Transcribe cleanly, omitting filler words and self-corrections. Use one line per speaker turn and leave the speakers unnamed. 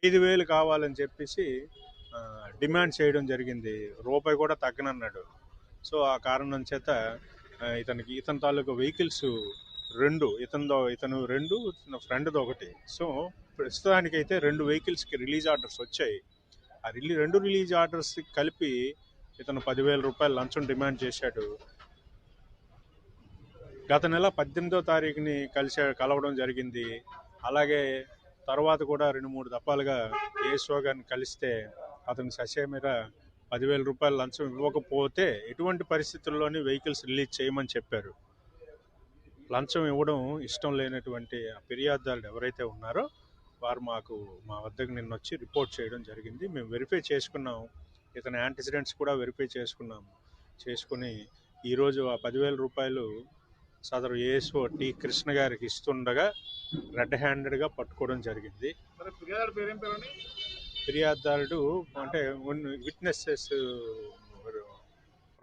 5,000 కావాలని చెప్పేసి డిమాండ్ చేయడం జరిగింది. రూపాయి కూడా తగ్గనన్నాడు. సో ఆ కారణం చేత ఇతని తాలూకు వెహికల్స్ రెండు, ఇతను రెండు, ఫ్రెండ్ది ఒకటి. సో ప్రస్తుతానికైతే 2 వెహికల్స్కి రిలీజ్ ఆర్డర్స్ వచ్చాయి. ఆ రెండు రిలీజ్ ఆర్డర్స్ కలిపి ఇతను 10,000 రూపాయలు లంచం డిమాండ్ చేశాడు. గత నెల 18వ తారీఖుని కలవడం జరిగింది. అలాగే తర్వాత కూడా 2-3 దఫాలుగా ఏఎస్ఓ గారిని కలిస్తే అతను ససేమిరా 10,000 రూపాయలు లంచం ఇవ్వకపోతే ఎటువంటి పరిస్థితుల్లోని వెహికల్స్ రిలీజ్ చేయమని చెప్పారు. లంచం ఇవ్వడం ఇష్టం లేనటువంటి ఫిర్యాదుదారులు ఎవరైతే ఉన్నారో వారు మా వద్దకు నిన్న వచ్చి రిపోర్ట్ చేయడం జరిగింది. మేము వెరిఫై చేసుకున్నాం. ఇతని యాంటిసిడెంట్స్ కూడా వెరిఫై చేసుకుని ఈరోజు ఆ 10,000 రూపాయలు సదరు ఏఎస్ఓ టి కృష్ణ గారికి ఇస్తుండగా రెడ్ హ్యాండెడ్గా పట్టుకోవడం జరిగింది. ఫిర్యాదుదారుడు అంటే విట్నెసెస్